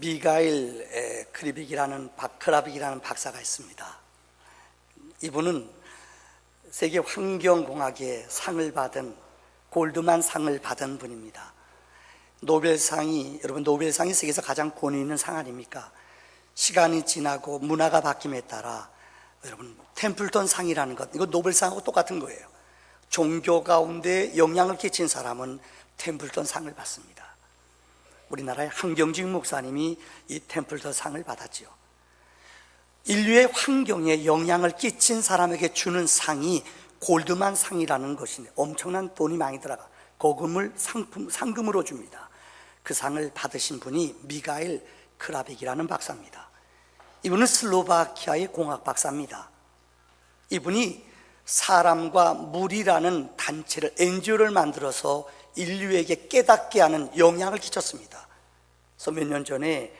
미가일 크라빅이라는 박사가 있습니다. 이분은 세계 환경공학의 상을 받은 골드만 상을 받은 분입니다. 여러분 노벨상이 세계에서 가장 권위 있는 상 아닙니까? 시간이 지나고 문화가 바뀜에 따라 여러분 템플턴 상이라는 것, 이거 노벨상하고 똑같은 거예요. 종교 가운데 영향을 끼친 사람은 템플턴 상을 받습니다. 우리나라의 한경직 목사님이 이 템플턴 상을 받았죠. 인류의 환경에 영향을 끼친 사람에게 주는 상이 골드만 상이라는 것인데 엄청난 돈이 많이 들어가 고금을 상금으로 줍니다. 그 상을 받으신 분이 미가일 크라빅이라는 박사입니다. 이분은 슬로바키아의 공학 박사입니다. 이분이 사람과 물이라는 단체를 NGO를 만들어서 인류에게 깨닫게 하는 영향을 끼쳤습니다. 그래서 몇 년 전에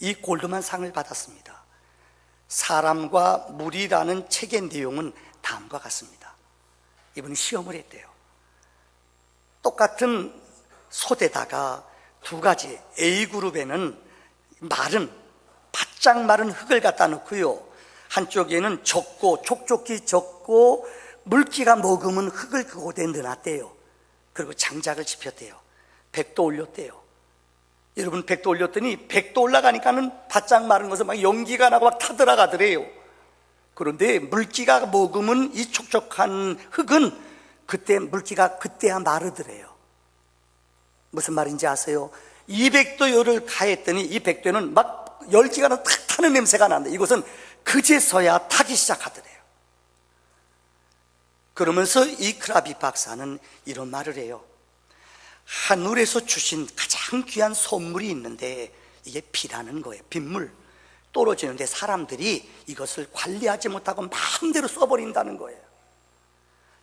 이 골드만 상을 받았습니다. 사람과 물이라는 책의 내용은 다음과 같습니다. 이분이 시험을 했대요. 똑같은 솥에다가 두 가지, A그룹에는 바짝 마른 흙을 갖다 놓고요, 한쪽에는 촉촉히 적고 물기가 머금은 흙을 그곳에 넣어놨대요. 그리고 장작을 지폈대요. 100도 올렸대요. 여러분 100도 올렸더니 100도 올라가니까는 바짝 마른 것은 막 연기가 나고 막 타들어가더래요. 그런데 물기가 머금은 이 촉촉한 흙은 그때야 마르더래요. 무슨 말인지 아세요? 200도 열을 가했더니 이 100도는 막 열기가 탁 타는 냄새가 난다. 이것은 그제서야 타기 시작하더래요. 그러면서 이 크라빅 박사는 이런 말을 해요. 하늘에서 주신 가장 귀한 선물이 있는데 이게 비라는 거예요. 빗물 떨어지는데 사람들이 이것을 관리하지 못하고 마음대로 써버린다는 거예요.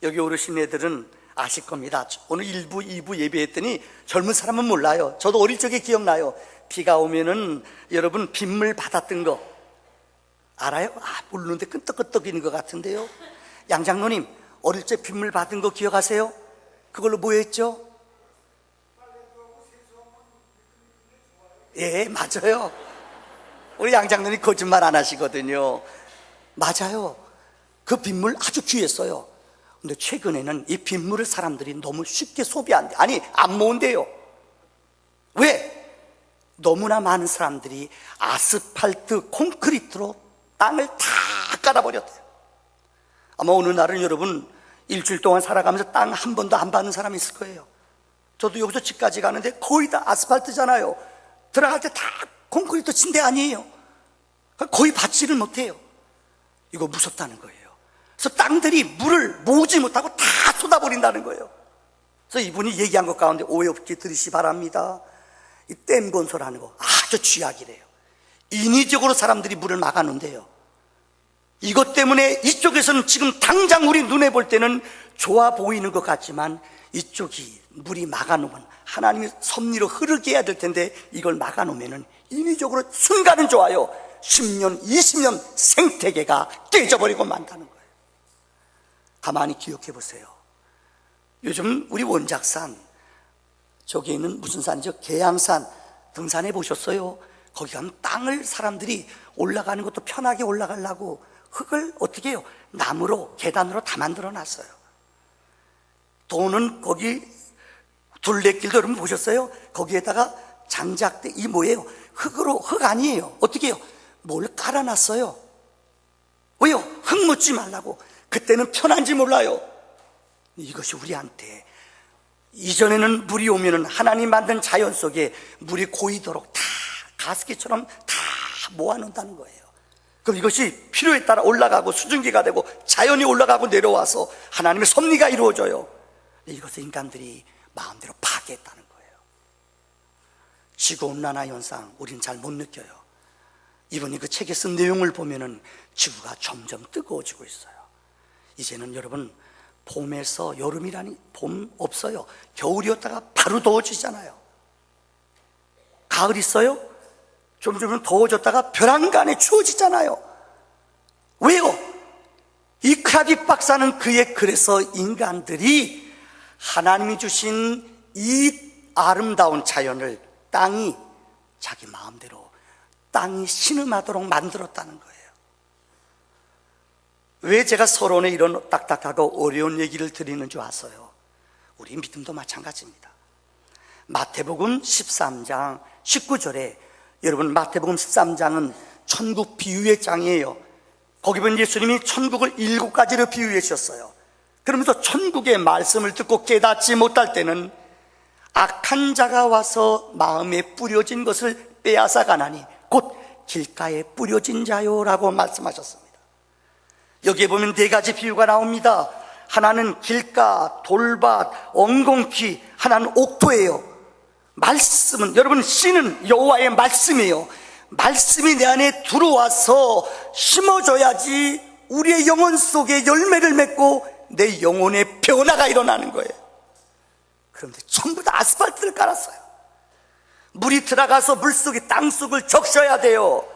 여기 오르신 애들은 아실 겁니다. 오늘 1부, 2부 예배했더니 젊은 사람은 몰라요. 저도 어릴 적에 기억나요. 비가 오면은 여러분 빗물 받았던 거 알아요? 모르는데 끈떡끈떡이는 것 같은데요. 양장로님 어릴 적 빗물 받은 거 기억하세요? 그걸로 뭐 했죠? 예, 맞아요. 우리 양장로님 거짓말 안 하시거든요. 맞아요. 그 빗물 아주 귀했어요. 근데 최근에는 이 빗물을 사람들이 너무 쉽게 소비한대. 안 모은대요. 왜? 너무나 많은 사람들이 아스팔트, 콘크리트로 땅을 다 깔아버렸대요. 아마 어느 날은 여러분 일주일 동안 살아가면서 땅 한 번도 안 받는 사람이 있을 거예요. 저도 여기서 집까지 가는데 거의 다 아스팔트잖아요. 들어갈 때 다 콘크리트 친 데 아니에요. 거의 받지를 못해요. 이거 무섭다는 거예요. 그래서 땅들이 물을 모으지 못하고 다 쏟아버린다는 거예요. 그래서 이분이 얘기한 것 가운데 오해 없게 들으시 바랍니다. 이 댐 건설하는 거 아주 쥐약이래요. 인위적으로 사람들이 물을 막아놓는데요. 이것 때문에 이쪽에서는 지금 당장 우리 눈에 볼 때는 좋아 보이는 것 같지만 이쪽이 물이 막아놓으면 하나님이 섭리로 흐르게 해야 될 텐데 이걸 막아놓으면 인위적으로 순간은 좋아요. 10년, 20년 생태계가 깨져버리고 만다는 거예요. 가만히 기억해 보세요. 요즘 우리 원작산, 저기 있는 무슨 산이죠? 계양산 등산해 보셨어요? 거기 가면 땅을 사람들이 올라가는 것도 편하게 올라가려고 흙을 어떻게 해요? 나무로, 계단으로 다 만들어 놨어요. 돈은 거기 둘레길도 여러분 보셨어요? 거기에다가 장작대, 이 뭐예요? 흙 아니에요. 어떻게 해요? 뭘 깔아놨어요. 왜요? 흙 묻지 말라고. 그때는 편한지 몰라요. 이것이 우리한테 이전에는 물이 오면은 하나님 만든 자연 속에 물이 고이도록 다 가습기처럼 다 모아놓는다는 거예요. 그럼 이것이 필요에 따라 올라가고 수증기가 되고 자연이 올라가고 내려와서 하나님의 섭리가 이루어져요. 이것을 인간들이 마음대로 파괴했다는 거예요. 지구온난화 현상 우리는 잘 못 느껴요. 이분이 그 책에 쓴 내용을 보면은 지구가 점점 뜨거워지고 있어요. 이제는 여러분 봄에서 여름이라니 봄 없어요. 겨울이었다가 바로 더워지잖아요. 가을 있어요? 좀 더워졌다가 벼랑간에 추워지잖아요. 왜요? 이 크라빅 박사는 그의 글에서 인간들이 하나님이 주신 이 아름다운 자연을 땅이 자기 마음대로 땅이 신음하도록 만들었다는 거예요. 왜 제가 서론에 이런 딱딱하고 어려운 얘기를 드리는 줄 아세요? 우리 믿음도 마찬가지입니다. 마태복음 13장 19절에, 여러분 마태복음 13장은 천국 비유의 장이에요. 거기 보면 예수님이 천국을 7가지로 비유해 주셨어요. 그러면서 천국의 말씀을 듣고 깨닫지 못할 때는 악한 자가 와서 마음에 뿌려진 것을 빼앗아 가나니 곧 길가에 뿌려진 자요라고 말씀하셨습니다. 여기에 보면 4가지 비유가 나옵니다. 하나는 길가, 돌밭, 엉겅퀴, 하나는 옥토예요. 말씀은, 여러분, 씨는 여호와의 말씀이에요. 말씀이 내 안에 들어와서 심어져야지 우리의 영혼 속에 열매를 맺고 내 영혼의 변화가 일어나는 거예요. 그런데 전부 다 아스팔트를 깔았어요. 물이 들어가서 물속에 땅속을 적셔야 돼요.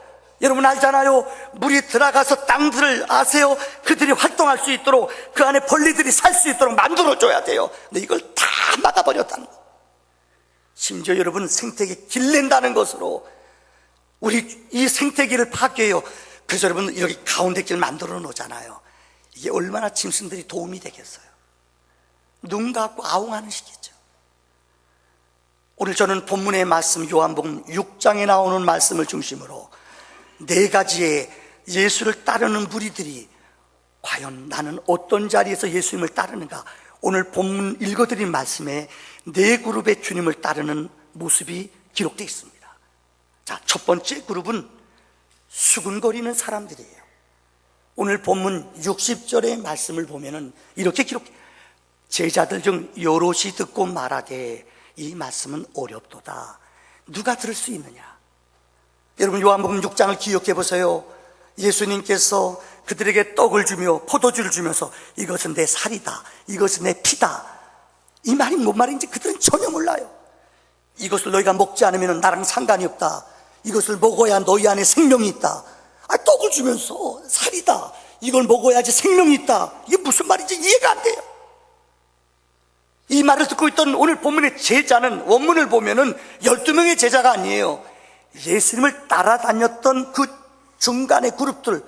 여러분 알잖아요. 물이 들어가서 땅들을 아세요? 그들이 활동할 수 있도록, 그 안에 벌레들이 살 수 있도록 만들어줘야 돼요. 근데 이걸 다 막아버렸다는 거예요. 심지어 여러분, 생태계 길낸다는 것으로 우리 이 생태계를 파괴해요. 그래서 여러분, 이렇게 가운데 길 만들어 놓잖아요. 이게 얼마나 짐승들이 도움이 되겠어요. 눈 감고 아웅하는 시기죠. 오늘 저는 본문의 말씀, 요한복음 6장에 나오는 말씀을 중심으로 4가지의 예수를 따르는 무리들이 과연 나는 어떤 자리에서 예수님을 따르는가, 오늘 본문 읽어드린 말씀에 4그룹의 주님을 따르는 모습이 기록되어 있습니다. 자, 첫 번째 그룹은 수군거리는 사람들이에요. 오늘 본문 60절의 말씀을 보면은 이렇게 기록해요. 제자들 중 여럿이 듣고 말하되 이 말씀은 어렵도다. 누가 들을 수 있느냐? 여러분, 요한복음 6장을 기억해 보세요. 예수님께서 그들에게 떡을 주며 포도주를 주면서 이것은 내 살이다, 이것은 내 피다, 이 말이 뭔 말인지 그들은 전혀 몰라요. 이것을 너희가 먹지 않으면 나랑 상관이 없다, 이것을 먹어야 너희 안에 생명이 있다. 떡을 주면서 살이다, 이걸 먹어야지 생명이 있다, 이게 무슨 말인지 이해가 안 돼요. 이 말을 듣고 있던 오늘 본문의 제자는, 원문을 보면은 12명의 제자가 아니에요. 예수님을 따라다녔던 그 중간의 그룹들,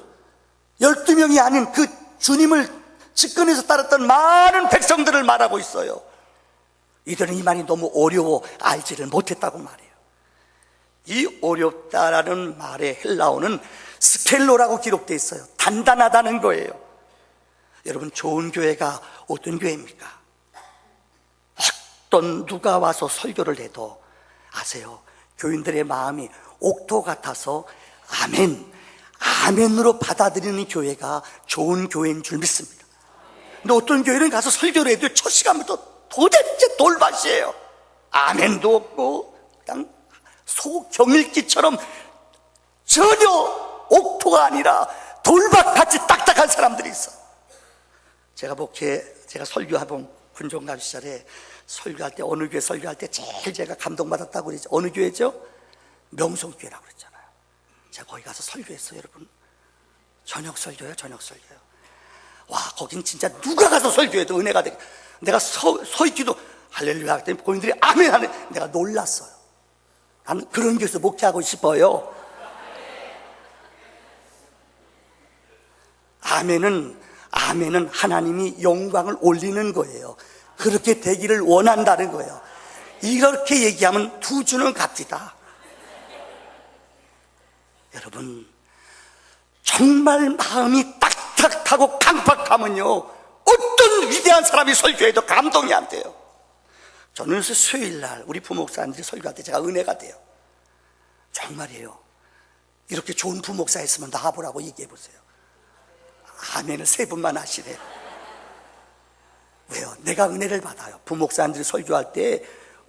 12명이 아닌 그 주님을 직근에서 따랐던 많은 백성들을 말하고 있어요. 이들은 이 말이 너무 어려워 알지를 못했다고 말해요. 이 어렵다라는 말의 헬라어는 스켈로라고 기록되어 있어요. 단단하다는 거예요. 여러분, 좋은 교회가 어떤 교회입니까? 어떤 누가 와서 설교를 해도 아세요, 교인들의 마음이 옥토 같아서 아멘, 아멘으로 받아들이는 교회가 좋은 교회인 줄 믿습니다. 근데 어떤 교회는 가서 설교를 해도 첫 시간부터 도대체 돌밭이에요. 아멘도 없고 그냥 소경일기처럼 전혀 옥토가 아니라 돌밭같이 딱딱한 사람들이 있어. 제가 설교하던 군종갑 시절에 설교할 때, 어느 교회 설교할 때 제일 제가 감동받았다고 그러죠. 어느 교회죠? 명성교회라고 그랬잖아요. 제가 거기 가서 설교했어요, 여러분. 저녁 설교요. 와, 거긴 진짜 누가 가서 설교해도 은혜가 되게. 내가 서 있기도 할렐루야 했더니 본인들이 아멘 하는, 내가 놀랐어요. 나는 그런 교회에서 목회하고 싶어요. 아멘은 하나님이 영광을 올리는 거예요. 그렇게 되기를 원한다는 거예요. 이렇게 얘기하면 2주는 갑니다. 여러분, 정말 마음이 딱딱하고 강팍하면요, 어떤 위대한 사람이 설교해도 감동이 안 돼요. 저는 요새 수요일날 우리 부목사님들이 설교할 때 제가 은혜가 돼요. 정말이에요. 이렇게 좋은 부목사 있으면 나와보라고 얘기해 보세요. 아멘을 3분만 하시래요. 왜요? 내가 은혜를 받아요. 부목사님들이 설교할 때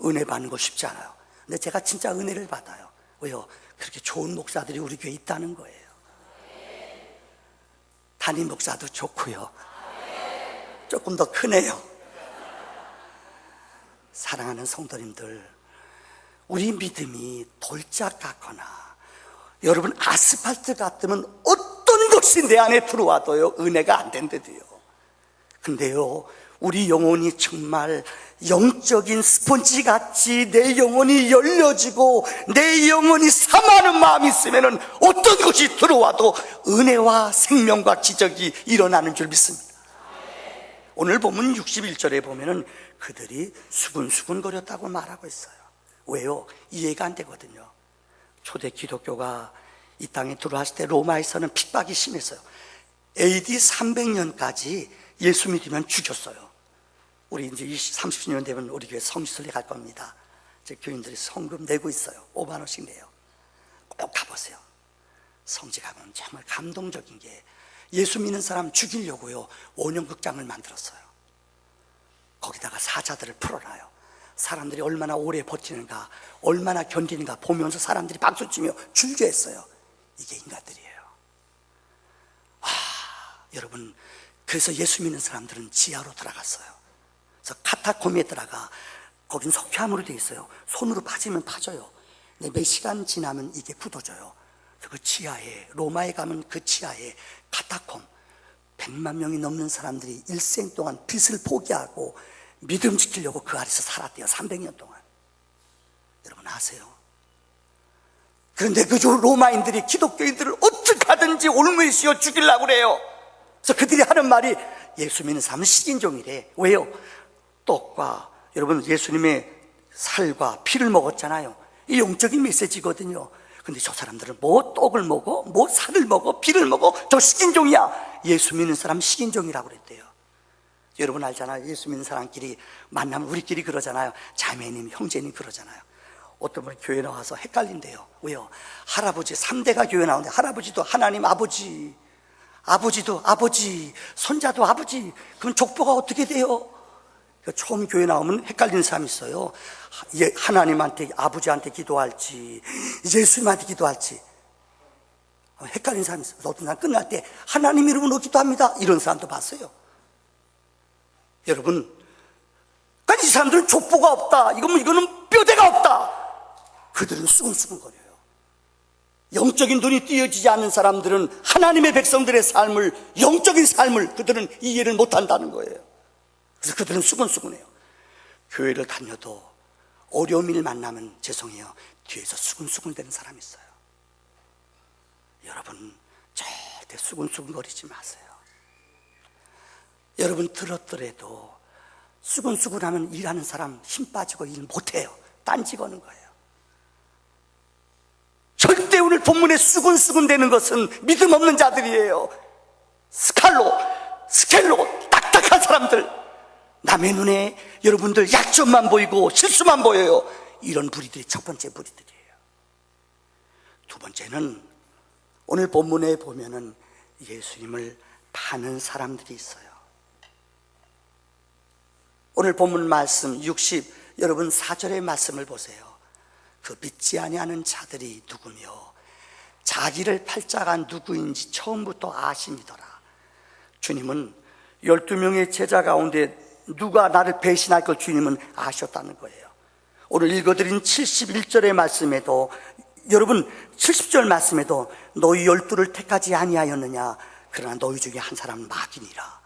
은혜 받는 거 쉽지 않아요. 근데 제가 진짜 은혜를 받아요. 왜요? 그렇게 좋은 목사들이 우리 교회에 있다는 거예요. 담임 목사도 좋고요, 조금 더 크네요. 사랑하는 성도님들, 우리 믿음이 돌짝 같거나 여러분 아스팔트 같으면 어떤 것이 내 안에 들어와도요 은혜가 안 된대도요. 근데요, 우리 영혼이 정말 영적인 스펀지 같이 내 영혼이 열려지고 내 영혼이 삼하는 마음이 있으면 어떤 것이 들어와도 은혜와 생명과 기적이 일어나는 줄 믿습니다. 오늘 보면 61절에 보면은 그들이 수근수근거렸다고 말하고 있어요. 왜요? 이해가 안 되거든요. 초대 기독교가 이 땅에 들어왔을 때 로마에서는 핍박이 심했어요. AD 300년까지 예수 믿으면 죽였어요. 우리 이제 30년 되면 우리 교회 성지순례 갈 겁니다. 제 교인들이 성금 내고 있어요. 5만 원씩 내요. 꼭 가보세요. 성지 가면 정말 감동적인 게 예수 믿는 사람 죽이려고요 원형극장을 만들었어요. 거기다가 사자들을 풀어놔요. 사람들이 얼마나 오래 버티는가, 얼마나 견디는가 보면서 사람들이 박수치며 줄교했어요. 이게 인간들이에요. 여러분, 그래서 예수 믿는 사람들은 지하로 들어갔어요. 그래서 카타콤에 들어가, 거긴 석회암으로 되어 있어요. 손으로 파지면 파져요. 근데 몇 시간 지나면 이게 굳어져요. 그래서 그 지하에, 로마에 가면 그 지하에 카타콤 100만 명이 넘는 사람들이 일생 동안 빛을 포기하고 믿음 지키려고 그 아래서 살았대요. 300년 동안. 여러분 아세요? 그런데 그 로마인들이 기독교인들을 어떻게 하든지 올무시어 죽이려고 그래요. 그래서 그들이 하는 말이 예수 믿는 사람은 식인종이래. 왜요? 떡과 여러분 예수님의 살과 피를 먹었잖아요. 이 영적인 메시지거든요. 근데 저 사람들은 뭐 떡을 먹어? 뭐 살을 먹어? 피를 먹어? 저 식인종이야. 예수 믿는 사람 식인종이라고 그랬대요. 여러분 알잖아요. 예수 믿는 사람끼리 만나면 우리끼리 그러잖아요. 자매님, 형제님 그러잖아요. 어떤 분이 교회 나와서 헷갈린대요. 왜요? 할아버지 3대가 교회 나오는데 할아버지도 하나님 아버지, 아버지도 아버지, 손자도 아버지. 그럼 족보가 어떻게 돼요? 처음 교회 나오면 헷갈리는 사람이 있어요. 하나님한테, 아버지한테 기도할지 예수님한테 기도할지 헷갈리는 사람이 있어요. 어떤 사람 끝날 때 하나님 이름으로 기도합니다 이런 사람도 봤어요. 여러분, 그러니까 이 사람들은 족보가 없다, 이거는 뼈대가 없다. 그들은 수근수근거려요. 영적인 눈이 띄어지지 않는 사람들은 하나님의 백성들의 삶을, 영적인 삶을 그들은 이해를 못한다는 거예요. 그래서 그들은 수근수근해요. 교회를 다녀도 어려운 일 만나면 죄송해요, 뒤에서 수근수근대는 사람이 있어요. 여러분 절대 수근수근거리지 마세요. 여러분 들었더라도 수근수근하면 일하는 사람 힘 빠지고 일 못해요. 딴지 거는 거예요. 절대 오늘 본문에 수근수근대는 것은 믿음 없는 자들이에요. 스켈로 딱딱한 사람들, 남의 눈에 여러분들 약점만 보이고 실수만 보여요. 이런 무리들이 첫 번째 무리들이에요. 두 번째는 오늘 본문에 보면은 예수님을 파는 사람들이 있어요. 오늘 본문 말씀 여러분 4절의 말씀을 보세요. 그 믿지 아니하는 자들이 누구며 자기를 팔자가 누구인지 처음부터 아심이더라. 주님은 12명의 제자 가운데 누가 나를 배신할 걸 주님은 아셨다는 거예요. 오늘 읽어드린 71절의 말씀에도, 여러분 70절 말씀에도 너희 12를 택하지 아니하였느냐, 그러나 너희 중에 한 사람은 마귀니라.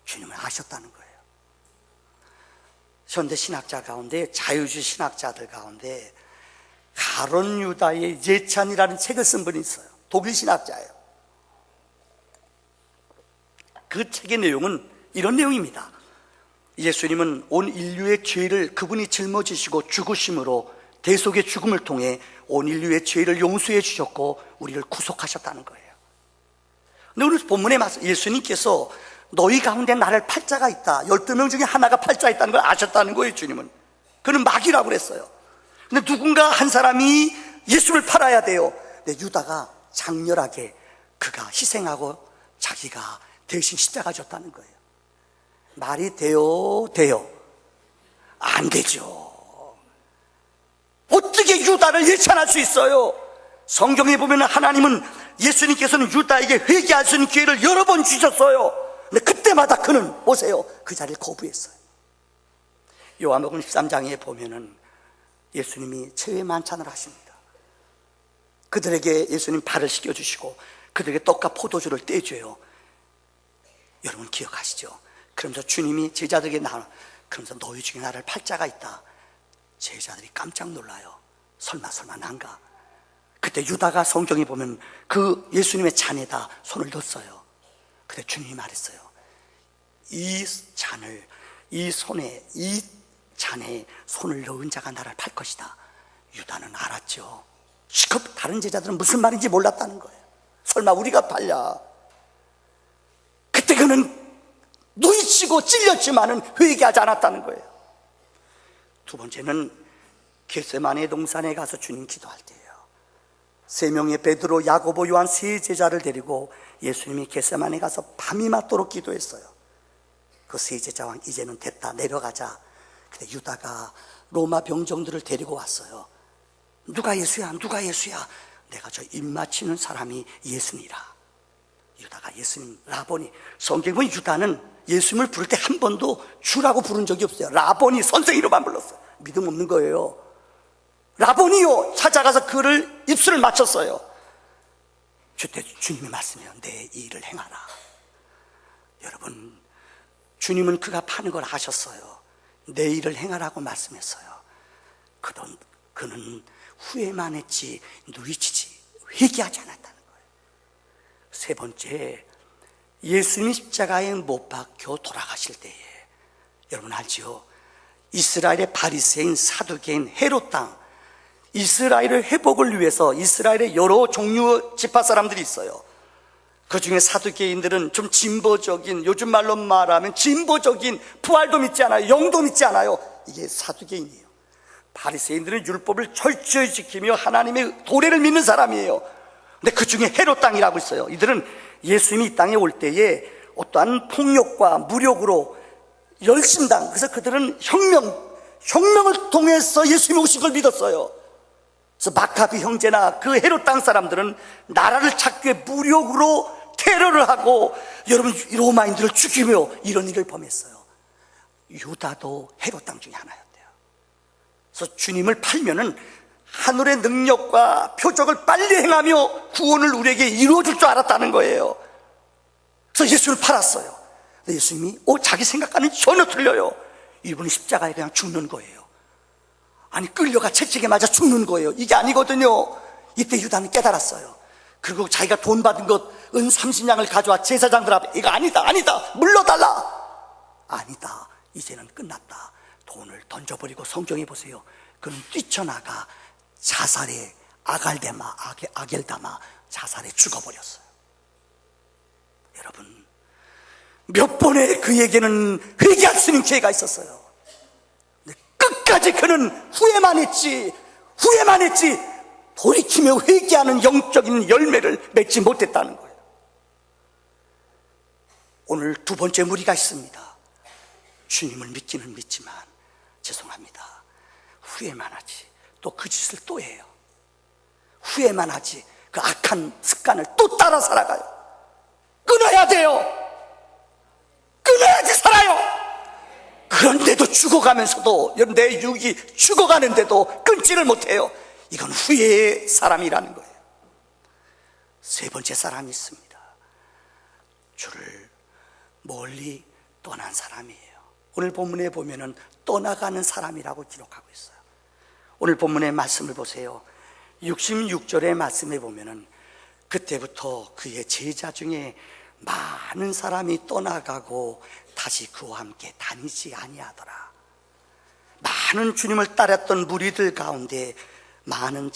주님은 아셨다는 거예요. 현대 신학자 가운데, 자유주의 신학자들 가운데 가론 유다의 예찬이라는 책을 쓴 분이 있어요. 독일 신학자예요. 그 책의 내용은 이런 내용입니다. 예수님은 온 인류의 죄를 그분이 짊어지시고 죽으심으로, 대속의 죽음을 통해 온 인류의 죄를 용서해 주셨고 우리를 구속하셨다는 거예요. 근데 오늘 본문에 예수님께서 너희 가운데 나를 팔자가 있다, 12명 중에 하나가 팔자 있다는 걸 아셨다는 거예요. 주님은 그는 마귀라고 그랬어요. 근데 누군가 한 사람이 예수를 팔아야 돼요. 근데 유다가 장렬하게 그가 희생하고 자기가 대신 십자가 졌다는 거예요. 말이 돼요? 안 되죠. 어떻게 유다를 예찬할 수 있어요? 성경에 보면 하나님은, 예수님께서는 유다에게 회개할 수 있는 기회를 여러 번 주셨어요. 근데 그때마다 그는 보세요, 그 자리를 거부했어요. 요한복음 13장에 보면은 예수님이 최후의 만찬을 하십니다. 그들에게 예수님 발을 씻겨주시고 그들에게 떡과 포도주를 떼줘요. 여러분 기억하시죠? 그러면서 주님이 제자들에게 그러면서 너희 중에 나를 팔 자가 있다. 제자들이 깜짝 놀라요. 설마 난가? 그때 유다가 성경에 보면 그 예수님의 잔에다 손을 넣었어요. 근데 주님이 말했어요. 이 잔에 손을 넣은 자가 나를 팔 것이다. 유다는 알았죠. 시커 다른 제자들은 무슨 말인지 몰랐다는 거예요. 설마 우리가 팔냐? 그때 그는 누이치고 찔렸지만은 회개하지 않았다는 거예요. 두 번째는 겟세마네 동산에 가서 주님 기도할 때예요. 세 명의 베드로, 야고보, 요한 세 제자를 데리고 예수님이 겟세마네 가서 밤이 맞도록 기도했어요. 그 세 제자와 이제는 됐다, 내려가자. 근데 유다가 로마 병정들을 데리고 왔어요. 누가 예수야? 내가 저 입 맞히는 사람이 예수니라. 유다가 예수님, 라보니. 성경에 보면 유다는 예수님을 부를 때 한 번도 주라고 부른 적이 없어요. 라보니, 선생이로만 불렀어요. 믿음 없는 거예요. 라보니요, 찾아가서 그를 입술을 맞췄어요. 그때 주님의 말씀이에요. 내 일을 행하라. 여러분, 주님은 그가 파는 걸 아셨어요. 내 일을 행하라고 말씀했어요. 그는 후회만 했지 누이치지 회개하지 않았다는 거예요. 세 번째, 예수님이 십자가에 못 박혀 돌아가실 때에 여러분 알지요? 이스라엘의 바리새인, 사두개인, 헤롯 땅, 이스라엘의 회복을 위해서 이스라엘의 여러 종류 지파 사람들이 있어요. 그 중에 사두개인들은 좀 진보적인, 요즘 말로 말하면 진보적인, 부활도 믿지 않아요, 영도 믿지 않아요. 이게 사두개인이에요. 바리새인들은 율법을 철저히 지키며 하나님의 도례를 믿는 사람이에요. 근데 그 중에 헤롯 땅이라고 있어요. 이들은 예수님이 이 땅에 올 때에 어떠한 폭력과 무력으로 열심당, 그래서 그들은 혁명을 통해서 예수님이 오신 걸 믿었어요. 그래서 마카비 형제나 그 헤롯 땅 사람들은 나라를 찾기 위해 무력으로 테러를 하고 여러분 로마인들을 죽이며 이런 일을 범했어요. 유다도 헤롯 땅 중에 하나였대요. 그래서 주님을 팔면은 하늘의 능력과 표적을 빨리 행하며 구원을 우리에게 이루어줄 줄 알았다는 거예요. 그래서 예수를 팔았어요. 근데 예수님이 자기 생각과는 전혀 틀려요. 이분은 십자가에 그냥 죽는 거예요. 아니 끌려가 채찍에 맞아 죽는 거예요. 이게 아니거든요. 이때 유다는 깨달았어요. 그리고 자기가 돈 받은 것 은 30냥을 가져와 제사장들 앞에 이거 아니다 물러달라. 아니다, 이제는 끝났다. 돈을 던져버리고 성경에 보세요. 그는 뛰쳐나가 자살에 아겔다마 자살에 죽어버렸어요. 여러분, 몇 번의 그에게는 회개할 수 있는 기회가 있었어요. 근데 끝까지 그는 후회만 했지 돌이키며 회개하는 영적인 열매를 맺지 못했다는 거예요. 오늘 두 번째 무리가 있습니다. 주님을 믿기는 믿지만 죄송합니다, 후회만 하지 또 그 짓을 또 해요. 후회만 하지 그 악한 습관을 또 따라 살아가요. 끊어야 돼요. 끊어야지 살아요. 그런데도 죽어가면서도 여러분 내 육이 죽어가는데도 끊지를 못해요. 이건 후회의 사람이라는 거예요. 세 번째 사람이 있습니다. 주를 멀리 떠난 사람이에요. 오늘 본문에 보면은 떠나가는 사람이라고 기록하고 있어요. 오늘 본문의 말씀을 보세요. 66절의 말씀에 보면은 그때부터 그의 제자 중에 많은 사람이 떠나가고 다시 그와 함께 다니지 아니하더라. 많은 주님을 따랐던 무리들 가운데 많은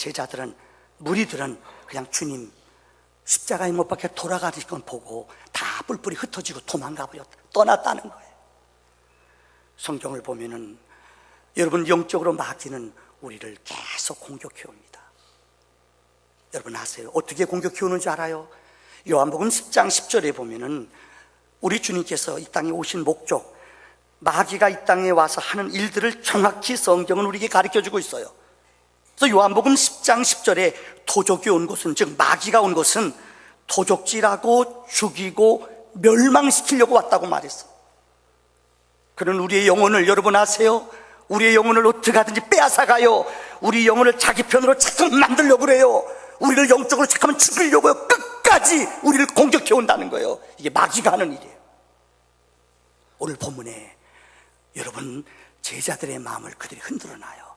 무리들은 그냥 주님 십자가에 못 박혀 돌아가는 건 보고 다 뿔뿔이 흩어지고 도망가 버렸다, 떠났다는 거예요. 성경을 보면은 여러분 영적으로 마귀는 우리를 계속 공격해 옵니다. 여러분 아세요? 어떻게 공격해 오는지 알아요? 요한복음 10장 10절에 보면은 우리 주님께서 이 땅에 오신 목적, 마귀가 이 땅에 와서 하는 일들을 정확히 성경은 우리에게 가르쳐주고 있어요. 그래서 요한복음 10장 10절에 도적이 온 것은, 즉 마귀가 온 것은 도적질하고 죽이고 멸망시키려고 왔다고 말했어. 그는 우리의 영혼을, 여러분 아세요? 우리의 영혼을 어떻게 하든지 빼앗아가요. 우리 영혼을 자기 편으로 자꾸 만들려고 그래요. 우리를 영적으로 잠깐만 죽이려고요. 끝까지 우리를 공격해 온다는 거예요. 이게 마귀가 하는 일이에요. 오늘 본문에 여러분 제자들의 마음을 그들이 흔들어놔요.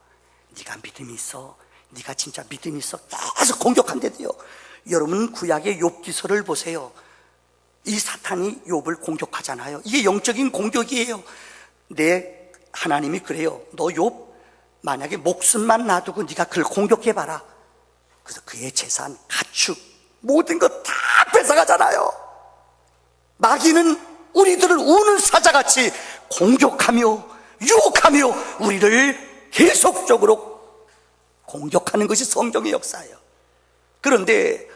네가 믿음이 있어? 네가 진짜 믿음이 있어? 계속 공격한대요. 여러분 구약의 욥기서를 보세요. 이 사탄이 욥을 공격하잖아요. 이게 영적인 공격이에요. 내 하나님이 그래요. 너 욥 만약에 목숨만 놔두고 네가 그를 공격해봐라. 그래서 그의 재산, 가축, 모든 것 다 뺏어가잖아요. 마귀는 우리들을 우는 사자같이 공격하며 유혹하며 우리를 계속적으로 공격하는 것이 성경의 역사예요. 그런데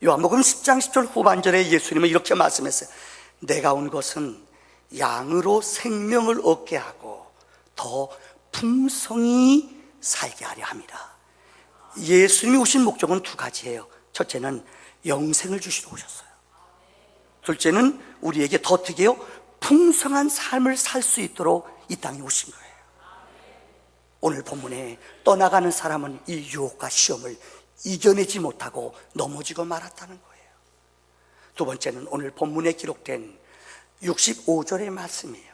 요한복음 10장 10절 후반절에 예수님은 이렇게 말씀했어요. 내가 온 것은 양으로 생명을 얻게 하고 더 풍성히 살게 하려 합니다. 예수님이 오신 목적은 두 가지예요. 첫째는 영생을 주시러 오셨어요. 둘째는 우리에게 더 어떻게요? 풍성한 삶을 살 수 있도록 이 땅에 오신 거예요. 오늘 본문에 떠나가는 사람은 이 유혹과 시험을 이겨내지 못하고 넘어지고 말았다는 거예요. 두 번째는 오늘 본문에 기록된 65절의 말씀이에요.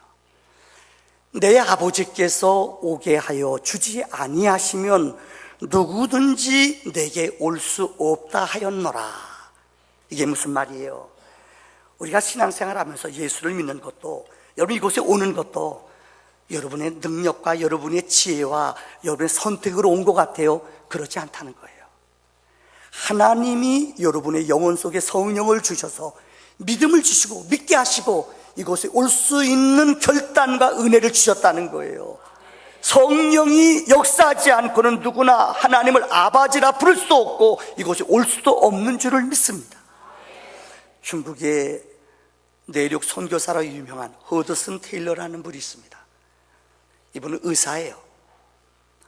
내 아버지께서 오게 하여 주지 아니하시면 누구든지 내게 올 수 없다 하였노라. 이게 무슨 말이에요? 우리가 신앙생활 하면서 예수를 믿는 것도, 여러분 이곳에 오는 것도 여러분의 능력과 여러분의 지혜와 여러분의 선택으로 온 것 같아요? 그렇지 않다는 거예요. 하나님이 여러분의 영혼 속에 성령을 주셔서 믿음을 주시고 믿게 하시고 이곳에 올 수 있는 결단과 은혜를 주셨다는 거예요. 성령이 역사하지 않고는 누구나 하나님을 아버지라 부를 수도 없고 이곳에 올 수도 없는 줄을 믿습니다. 중국의 내륙 선교사로 유명한 허드슨 테일러라는 분이 있습니다. 이분은 의사예요.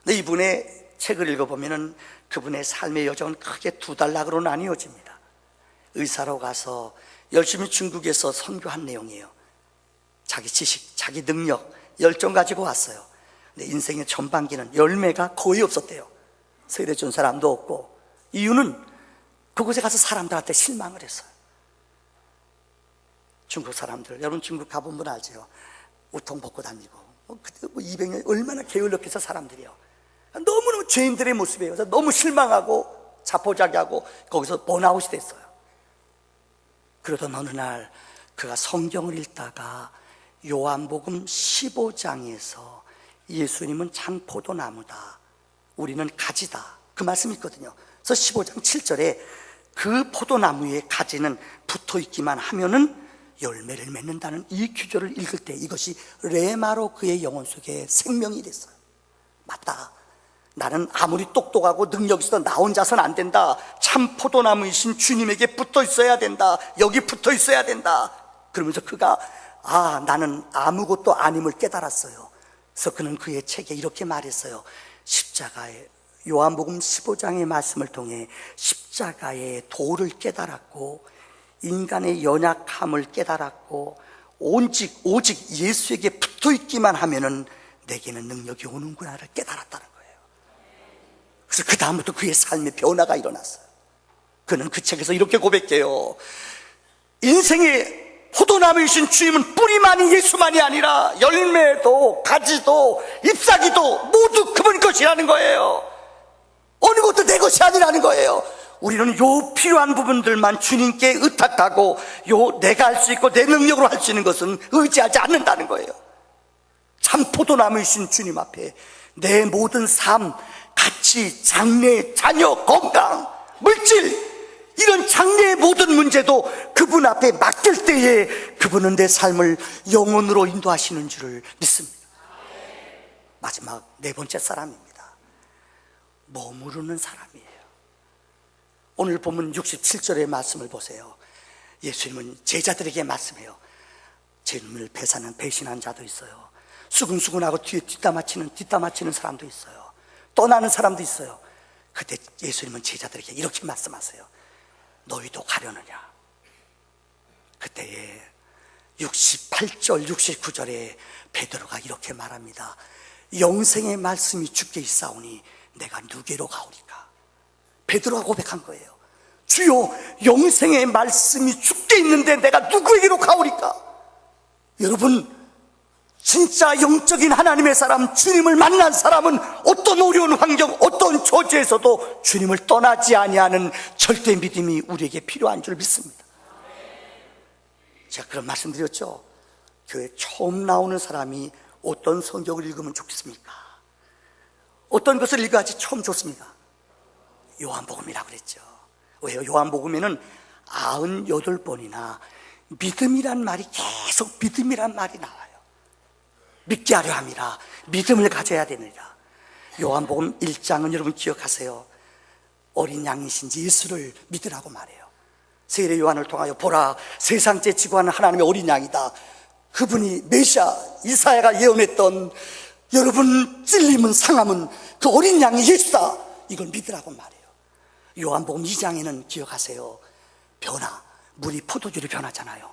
근데 이분의 책을 읽어보면 그분의 삶의 여정은 크게 두 단락으로 나뉘어집니다. 의사로 가서 열심히 중국에서 선교한 내용이에요. 자기 지식, 자기 능력, 열정 가지고 왔어요. 근데 인생의 전반기는 열매가 거의 없었대요. 세례 준 사람도 없고. 이유는 그곳에 가서 사람들한테 실망을 했어요. 중국 사람들, 여러분 중국 가본 분 알죠? 우통 벗고 다니고 그때 200년 얼마나 게을렀겠어. 사람들이요, 너무너무 죄인들의 모습이에요. 그래서 너무 실망하고 자포자기하고 거기서 번아웃이 됐어요. 그러던 어느 날 그가 성경을 읽다가 요한복음 15장에서 예수님은 참 포도나무다, 우리는 가지다, 그 말씀이 있거든요. 그래서 15장 7절에 그 포도나무의 가지는 붙어있기만 하면은 열매를 맺는다는 이 규절을 읽을 때 이것이 레마로 그의 영혼 속에 생명이 됐어요. 맞다, 나는 아무리 똑똑하고 능력이 있어도 나 혼자서는 안 된다. 참 포도나무이신 주님에게 붙어 있어야 된다. 여기 붙어 있어야 된다. 그러면서 그가 나는 아무것도 아님을 깨달았어요. 그래서 그는 그의 책에 이렇게 말했어요. 십자가의, 요한복음 15장의 말씀을 통해 십자가의 도를 깨달았고 인간의 연약함을 깨달았고 오직 예수에게 붙어있기만 하면은 내게는 능력이 오는구나를 깨달았다는 거예요. 그래서 그 다음부터 그의 삶의 변화가 일어났어요. 그는 그 책에서 이렇게 고백해요. 인생의 포도나무이신 주님은 뿌리만이 예수만이 아니라 열매도 가지도 잎사귀도 모두 그분 것이라는 거예요. 어느 것도 내 것이 아니라는 거예요. 우리는 요 필요한 부분들만 주님께 의탁하고 요 내가 할 수 있고 내 능력으로 할 수 있는 것은 의지하지 않는다는 거예요. 참 포도나무이신 주님 앞에 내 모든 삶, 가치, 장래, 자녀, 건강, 물질, 이런 장래의 모든 문제도 그분 앞에 맡길 때에 그분은 내 삶을 영혼으로 인도하시는 줄을 믿습니다. 마지막 네 번째 사람입니다. 머무르는 사람이에요. 오늘 본문 67절의 말씀을 보세요. 예수님은 제자들에게 말씀해요. 주님을 배신한 자도 있어요. 수근수근하고 뒤에 뒷담화치는 사람도 있어요. 떠나는 사람도 있어요. 그때 예수님은 제자들에게 이렇게 말씀하세요. 너희도 가려느냐? 그때에 68절 69절에 베드로가 이렇게 말합니다. 영생의 말씀이 주께 있사오니 내가 누게로 가오리까? 베드로가 고백한 거예요. 주여, 영생의 말씀이 주께 있는데 내가 누구에게로 가오리까? 여러분, 진짜 영적인 하나님의 사람, 주님을 만난 사람은 어떤 어려운 환경, 어떤 처지에서도 주님을 떠나지 아니하는 절대 믿음이 우리에게 필요한 줄 믿습니다. 제가 그런 말씀 드렸죠. 교회 처음 나오는 사람이 어떤 성경을 읽으면 좋겠습니까? 어떤 것을 읽어야지 처음 좋습니까? 요한복음이라고 그랬죠. 왜요? 요한복음에는 98번이나 믿음이란 말이 계속 믿음이란 말이 나와요. 믿게 하려 함이라, 믿음을 가져야 되느니라. 요한복음 1장은 여러분 기억하세요. 어린 양이신지 예수를 믿으라고 말해요. 세례 요한을 통하여 보라, 세상째 지구하는 하나님의 어린 양이다. 그분이 메시아, 이사야가 예언했던 여러분 찔림은 상함은 그 어린 양이 예수다. 이걸 믿으라고 말해요. 요한복음 2장에는 기억하세요. 변화, 물이 포도주로 변하잖아요.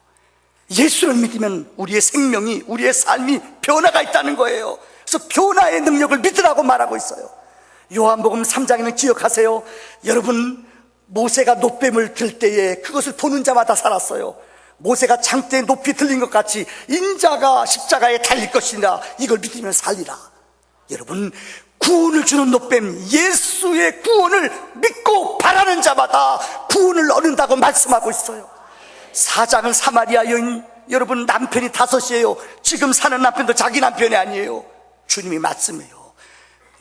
예수를 믿으면 우리의 생명이, 우리의 삶이 변화가 있다는 거예요. 그래서 변화의 능력을 믿으라고 말하고 있어요. 요한복음 3장에는 기억하세요. 여러분, 모세가 놋뱀을 들 때에 그것을 보는 자마다 살았어요. 모세가 장대에 높이 들린 것 같이 인자가 십자가에 달릴 것이라, 이걸 믿으면 살리라. 여러분, 구원을 주는 놋뱀 예수의 구원을 믿고 바라는 자마다 구원을 얻는다고 말씀하고 있어요. 4장은 사마리아 여인, 여러분 남편이 5이에요. 지금 사는 남편도 자기 남편이 아니에요. 주님이 말씀해요.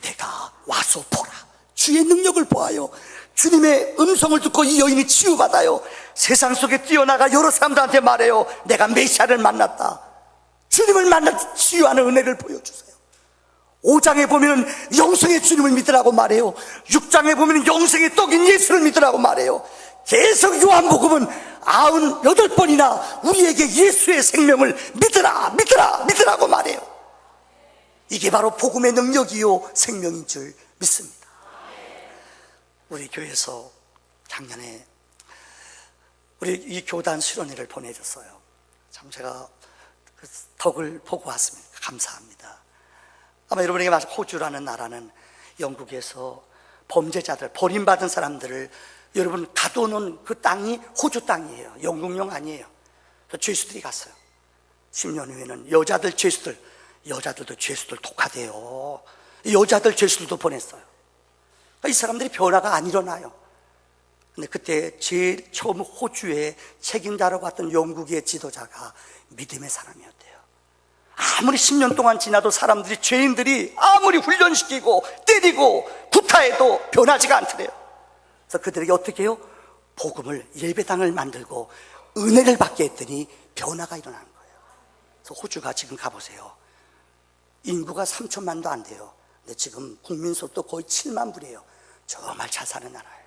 내가 와서 보라. 주의 능력을 보아요. 주님의 음성을 듣고 이 여인이 치유받아요. 세상 속에 뛰어나가 여러 사람들한테 말해요. 내가 메시아를 만났다. 주님을 만나 치유하는 은혜를 보여주세요. 5장에 보면 영생의 주님을 믿으라고 말해요. 6장에 보면 영생의 떡인 예수를 믿으라고 말해요. 계속 요한복음은 98번이나 우리에게 예수의 생명을 믿으라, 믿으라, 믿으라고 말해요. 이게 바로 복음의 능력이요 생명인 줄 믿습니다. 우리 교회에서 작년에 우리 이 교단 수련회를 보내줬어요. 참 제가 그 덕을 보고 왔습니다. 감사합니다. 아마 여러분에게 말씀, 호주라는 나라는 영국에서 범죄자들, 버림받은 사람들을 여러분 가둬놓은 그 땅이 호주 땅이에요. 영국령 아니에요. 죄수들이 갔어요. 10년 후에는 여자들 죄수들, 여자들도 죄수들 독하대요. 여자들 죄수들도 보냈어요. 이 사람들이 변화가 안 일어나요. 근데 그때 제일 처음 호주에 책임자라고 했던 영국의 지도자가 믿음의 사람이었대요. 아무리 10년 동안 지나도 사람들이, 죄인들이 아무리 훈련시키고 때리고 구타해도 변하지가 않더래요. 그래서 그들에게 어떻게 해요? 복음을, 예배당을 만들고 은혜를 받게 했더니 변화가 일어나는 거예요. 그래서 호주가 지금 가보세요. 인구가 3천만도 안 돼요. 근데 지금 국민 수도 거의 7만 불이에요. 정말 잘 사는 나라예요.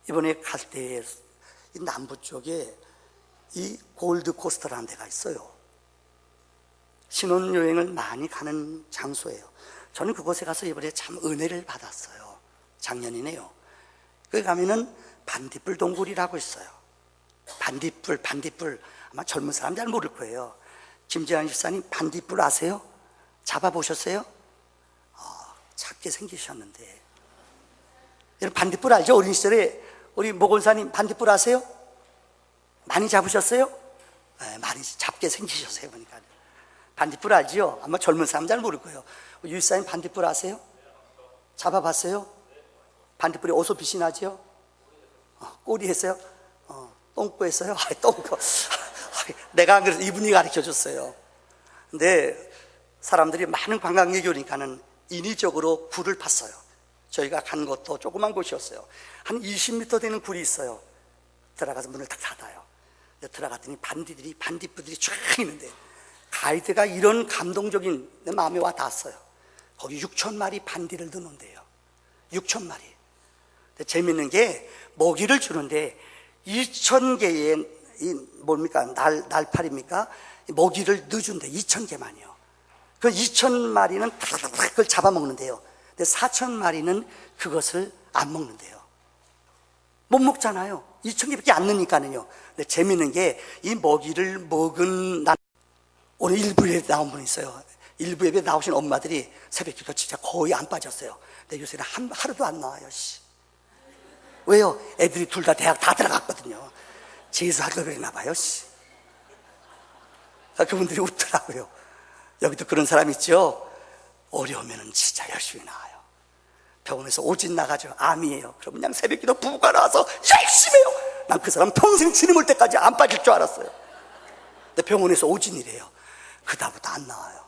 이번에 갈 때 이 남부 쪽에 이 골드코스트라는 데가 있어요. 신혼여행을 많이 가는 장소예요. 저는 그곳에 가서 이번에 참 은혜를 받았어요. 작년이네요. 거기 가면은 반딧불 동굴이라고 있어요. 반딧불. 아마 젊은 사람 잘 모를 거예요. 김재환 집사님 반딧불 아세요? 잡아보셨어요? 작게 생기셨는데. 여러분 반딧불 알죠? 어린 시절에 우리 모건사님 반딧불 아세요? 많이 잡으셨어요? 네, 많이 잡게 생기셨어요. 보니까 반딧불 알지요? 아마 젊은 사람 잘 모를 거예요. 유이사님 반딧불 아세요? 잡아봤어요? 반딧불이 어디서 빛이 나죠? 꼬리 했어요? 똥꼬 했어요? 똥꼬. 내가 안 그래서 이분이 가르쳐 줬어요. 근데 사람들이 많은 관광객이 오니까는 인위적으로 굴을 팠어요. 저희가 간 곳도 조그만 곳이었어요. 한 20m 되는 굴이 있어요. 들어가서 문을 딱 닫아요. 들어갔더니 반딧불들이 쫙 있는데, 가이드가 이런 감동적인, 내 마음에 와 닿았어요. 거기 6,000마리 반디를 넣는데요. 6,000마리. 재밌는 게 먹이를 주는데 2,000개의 뭡니까? 날파리입니까? 먹이를 넣어준대. 2,000개만이요. 그 2,000마리는 그걸 잡아먹는데요. 근데 4,000마리는 그것을 안 먹는데요. 못 먹잖아요. 2,000개밖에 안 넣으니까는요. 근데 재밌는 게 이 먹이를 먹은 오늘 일부에 나온 분이 있어요. 일부 예배 나오신 엄마들이 새벽 기도 진짜 거의 안 빠졌어요. 근데 요새는 하루도 안 나와요. 왜요? 애들이 둘 다 대학 다 들어갔거든요. 재수하려고 그랬나 봐요. 그분들이 웃더라고요. 여기도 그런 사람 있죠? 어려우면 진짜 열심히 나와요. 병원에서 오진 나가죠. 암이에요. 그럼 그냥 새벽기도 부부가 나와서 열심히 해요. 난 그 사람 평생 지름을 때까지 안 빠질 줄 알았어요. 근데 병원에서 오진이래요. 그다음부터 안 나와요.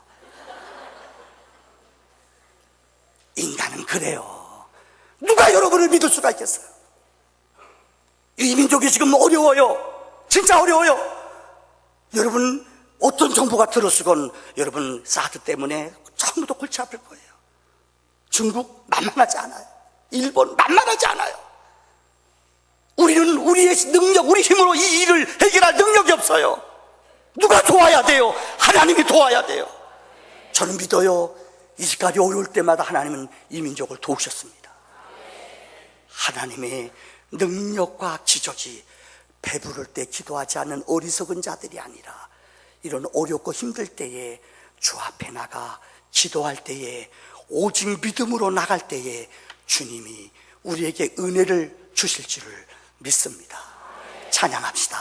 인간은 그래요. 누가 여러분을 믿을 수가 있겠어요? 이 민족이 지금 어려워요. 진짜 어려워요. 여러분 어떤 정부가 들어서건 여러분 사드 때문에 전부 다 골치 아플 거예요. 중국 만만하지 않아요. 일본 만만하지 않아요. 우리는 우리의 능력, 우리 힘으로 이 일을 해결할 능력이 없어요. 누가 도와야 돼요? 하나님이 도와야 돼요. 저는 믿어요. 이제까지 어려울 때마다 하나님은 이 민족을 도우셨습니다. 하나님의 능력과 기적이 배부를 때 기도하지 않는 어리석은 자들이 아니라 이런 어렵고 힘들 때에 주 앞에 나가 기도할 때에 오직 믿음으로 나갈 때에 주님이 우리에게 은혜를 주실 줄을 믿습니다. 찬양합시다.